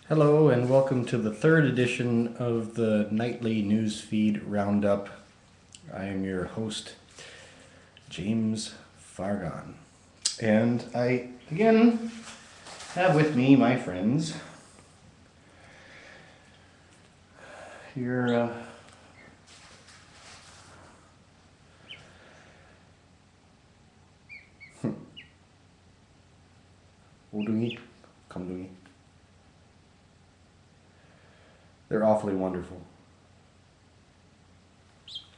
Hello and welcome to the third edition of the nightly Newsfeed Roundup. I am your host, James Fargon. And I, again, have with me my friends here. Odungi, Kamdungi. They're awfully wonderful.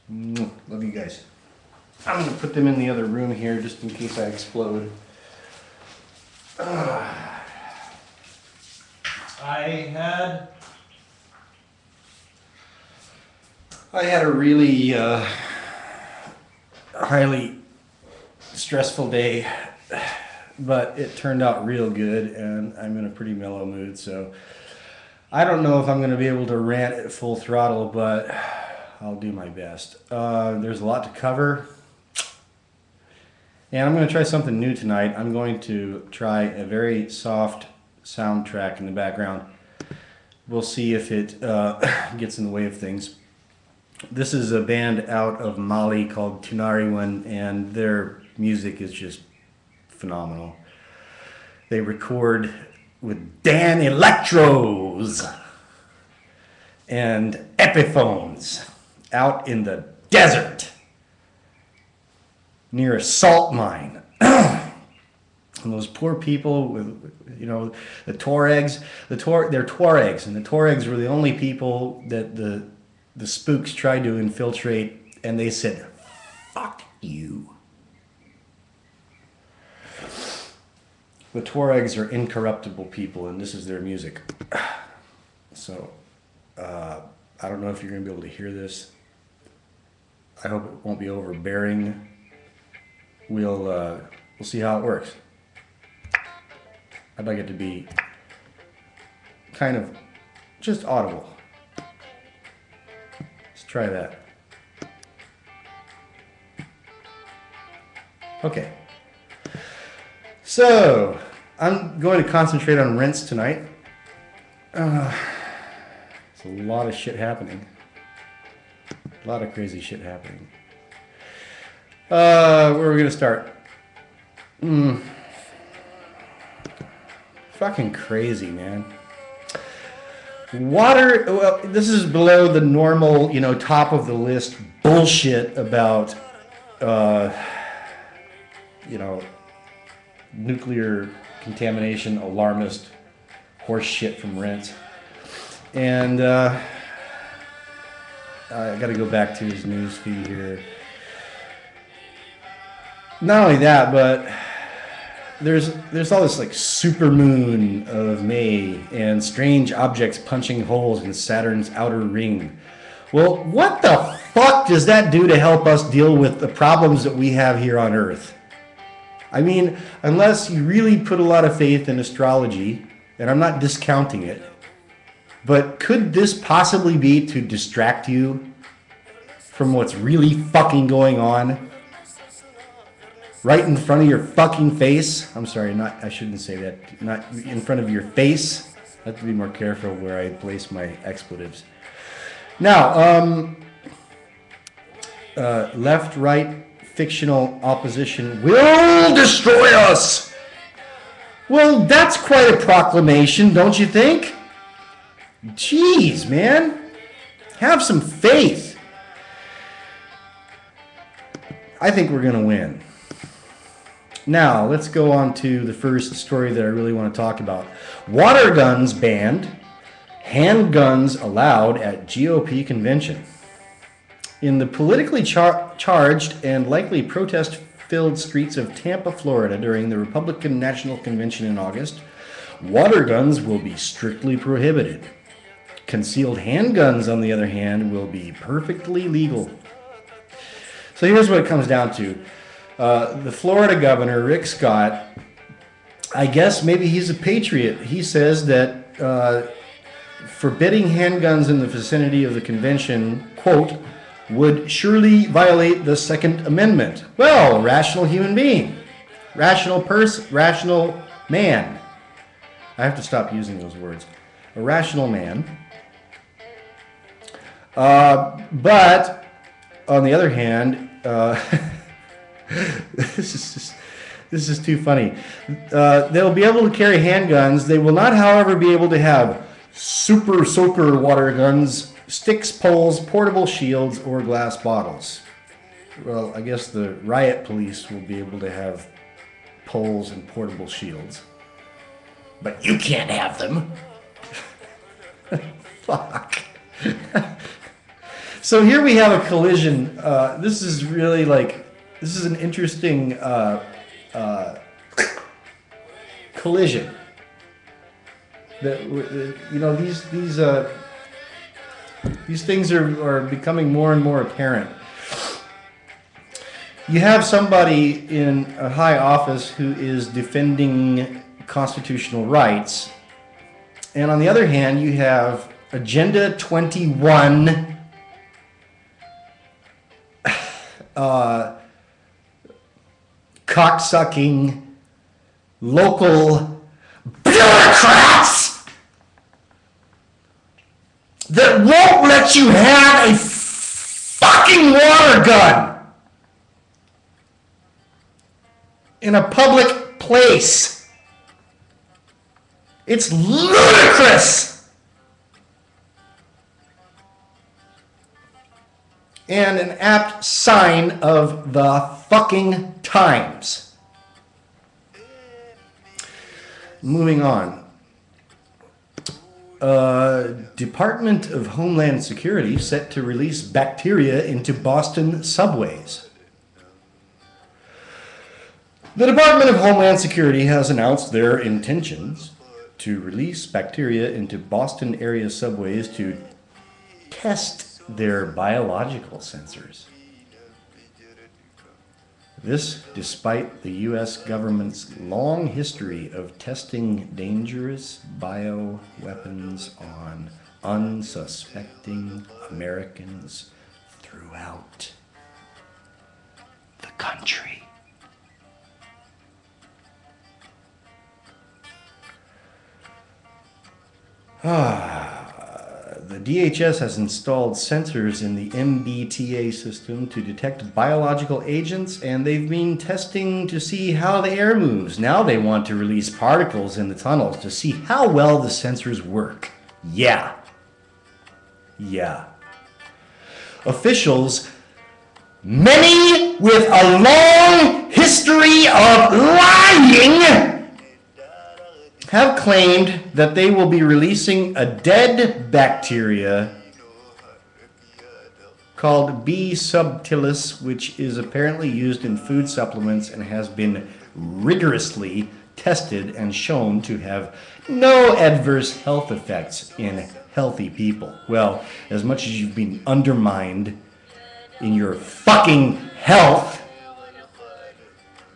Love you guys. I'm going to put them in the other room here just in case I explode. I had a really highly stressful day, but it turned out real good and I'm in a pretty mellow mood, so I don't know if I'm going to be able to rant at full throttle, but I'll do my best. There's a lot to cover, and I'm going to try something new tonight. I'm going to try a very soft soundtrack in the background. We'll see if it gets in the way of things. This is a band out of Mali called Tunariwan, and their music is just phenomenal. They record with Dan Electros and Epiphones out in the desert near a salt mine. And those poor people with, you know, the Tuaregs, they're Tuaregs, and the Tuaregs were the only people that the spooks tried to infiltrate, and they said, "Fuck you." The Tuaregs are incorruptible people, and this is their music. So, I don't know if you're going to be able to hear this. I hope it won't be overbearing. We'll see how it works. I'd like it to be kind of just audible. Let's try that. Okay. So, I'm going to concentrate on rents tonight. There's a lot of shit happening. A lot of crazy shit happening. Where are we going to start? Fucking crazy, man. Water, well, this is below the normal, you know, top of the list bullshit about, you know, nuclear contamination, alarmist horse shit from Rents. And I got to go back to his news feed here. Not only that, but there's all this like supermoon of May and strange objects punching holes in Saturn's outer ring. Well, what the fuck does that do to help us deal with the problems that we have here on Earth? I mean, unless you really put a lot of faith in astrology, and I'm not discounting it, but could this possibly be to distract you from what's really fucking going on right in front of your fucking face? I'm sorry, I shouldn't say that. Not in front of your face. I have to be more careful where I place my expletives. Now, left, right, fictional opposition will destroy us. Well, that's quite a proclamation, don't you think? Jeez, man. Have some faith. I think we're going to win. Now, let's go on to the first story that I really want to talk about. Water guns banned, handguns allowed at GOP convention. In the politically charged and likely protest-filled streets of Tampa, Florida during the Republican National Convention in August, water guns will be strictly prohibited. Concealed handguns, on the other hand, will be perfectly legal. So here's what it comes down to. The Florida governor, Rick Scott, I guess maybe he's a patriot. He says that forbidding handguns in the vicinity of the convention, quote, would surely violate the Second Amendment. Well, rational human being, rational person, rational man. I have to stop using those words. a rational man. But on the other hand, this is too funny. They'll be able to carry handguns. They will not, however, be able to have super soaker water guns, sticks, poles, portable shields, or glass bottles. Well, I guess the riot police will be able to have poles and portable shields. But you can't have them. Fuck. So here we have a collision. This is really like, this is an interesting collision. That, you know, these things are becoming more and more apparent. You have somebody in a high office who is defending constitutional rights, and on the other hand, you have Agenda 21 cocksucking local bureaucrats that won't let you have a fucking water gun in a public place. It's ludicrous. And an apt sign of the fucking times. Moving on. Department of Homeland Security set to release bacteria into Boston subways. The Department of Homeland Security has announced their intentions to release bacteria into Boston area subways to test their biological sensors. This despite the U.S. government's long history of testing dangerous bioweapons on unsuspecting Americans throughout the country. The DHS has installed sensors in the MBTA system to detect biological agents, and they've been testing to see how the air moves. Now they want to release particles in the tunnels to see how well the sensors work. Yeah. Officials, many with a long history of lying, have claimed that they will be releasing a dead bacteria called B. subtilis, which is apparently used in food supplements and has been rigorously tested and shown to have no adverse health effects in healthy people. Well, as much as you've been undermined in your fucking health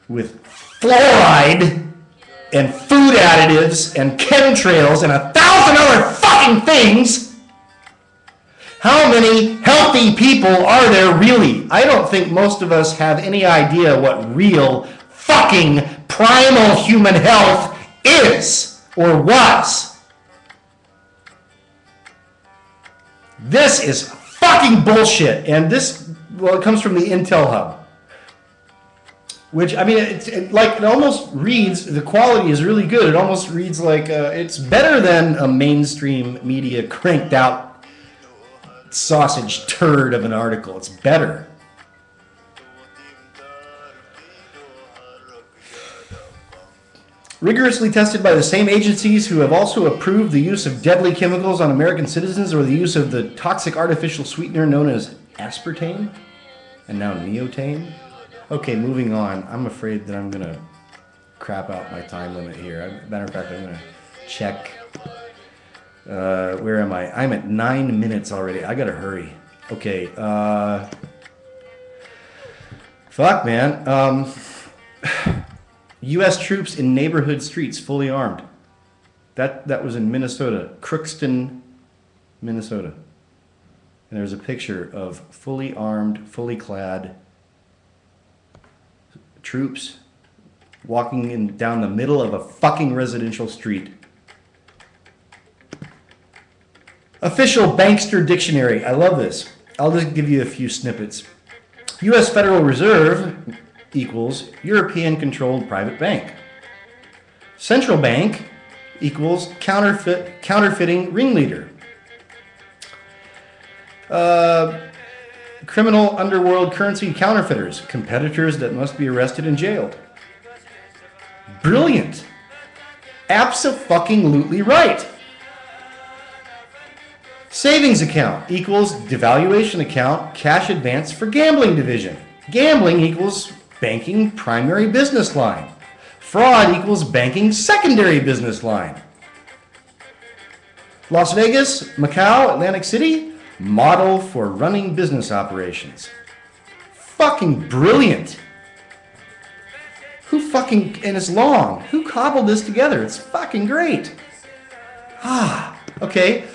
with fluoride and food additives and chemtrails and 1,000 other fucking things, how many healthy people are there really? I don't think most of us have any idea what real fucking primal human health is or was. This is fucking bullshit, and this, well, it comes from the Intel Hub. Which, I mean, it almost reads, the quality is really good. It almost reads like it's better than a mainstream media cranked out sausage turd of an article. It's better. Rigorously tested by the same agencies who have also approved the use of deadly chemicals on American citizens or the use of the toxic artificial sweetener known as aspartame and now neotame. Okay, moving on. I'm afraid that I'm going to crap out my time limit here. Matter of fact, I'm going to check. Where am I? I'm at 9 minutes already. I got to hurry. Okay. Fuck, man. U.S. troops in neighborhood streets fully armed. That was in Minnesota. Crookston, Minnesota. And there's a picture of fully armed, fully clad troops walking down the middle of a fucking residential street. Official Bankster Dictionary. I love this. I'll just give you a few snippets. U.S. Federal Reserve equals European-controlled private bank. Central bank equals counterfeiting ringleader. Criminal underworld currency counterfeiters, competitors that must be arrested and jailed. Brilliant. Abso-fucking-lutely right. Savings account equals devaluation account, cash advance for gambling division. Gambling equals banking primary business line. Fraud equals banking secondary business line. Las Vegas, Macau, Atlantic City, model for running business operations. Fucking brilliant. And it's long. Who cobbled this together? It's fucking great. Okay.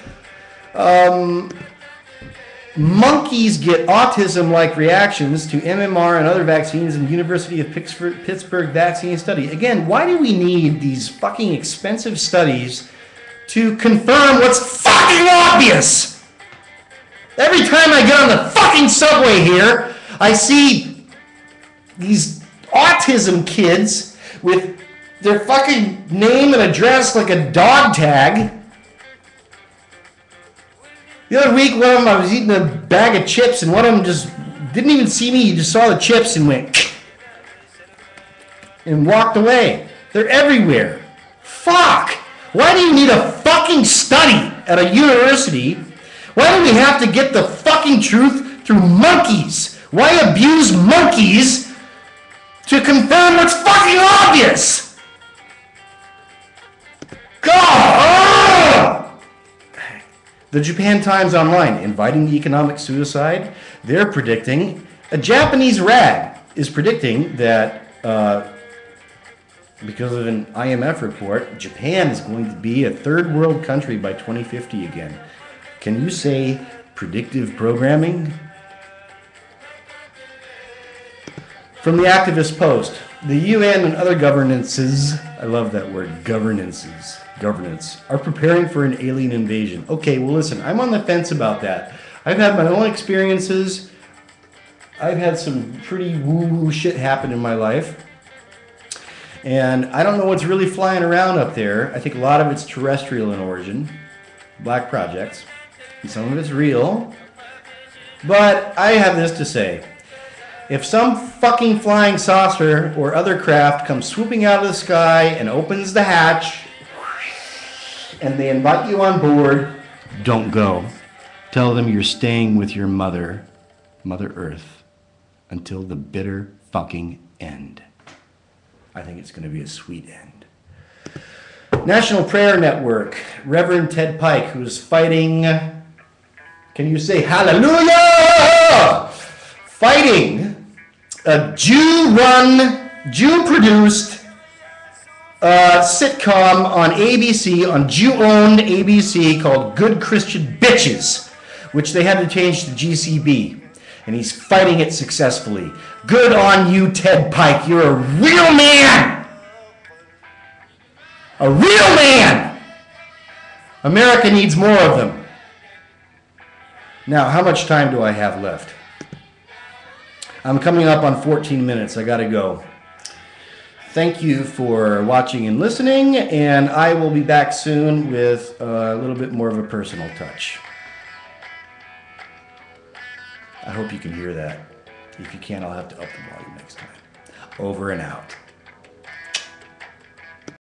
Monkeys get autism-like reactions to MMR and other vaccines in University of Pittsburgh vaccine study. Again, why do we need these fucking expensive studies to confirm what's fucking obvious? Every time I get on the fucking subway here, I see these autism kids with their fucking name and address like a dog tag. The other week, one of them, I was eating a bag of chips, and one of them just didn't even see me. He just saw the chips and went and walked away. They're everywhere. Fuck! Why do you need a fucking study at a university? Why do we have to get the fucking truth through monkeys? Why abuse monkeys to confirm what's fucking obvious? God! The Japan Times Online, inviting economic suicide. They're predicting, a Japanese rag is predicting that because of an IMF report, Japan is going to be a third world country by 2050 again. Can you say predictive programming? From the Activist Post, the UN and other governances, I love that word, governance, are preparing for an alien invasion. Okay, well listen, I'm on the fence about that. I've had my own experiences. I've had some pretty woo-woo shit happen in my life. And I don't know what's really flying around up there. I think a lot of it's terrestrial in origin, black projects, and some of it's real. But I have this to say. If some fucking flying saucer or other craft comes swooping out of the sky and opens the hatch and they invite you on board, don't go. Tell them you're staying with your Mother Earth, until the bitter fucking end. I think it's going to be a sweet end. National Prayer Network, Reverend Ted Pike, who's fighting, can you say hallelujah? Fighting a Jew-run, Jew-produced sitcom on ABC, on Jew-owned ABC, called Good Christian Bitches, which they had to change to GCB. And he's fighting it successfully. Good on you, Ted Pike. You're a real man. A real man. America needs more of them. Now, how much time do I have left? I'm coming up on 14 minutes. I gotta go. Thank you for watching and listening, and I will be back soon with a little bit more of a personal touch. I hope you can hear that. If you can't, I'll have to up the volume next time. Over and out.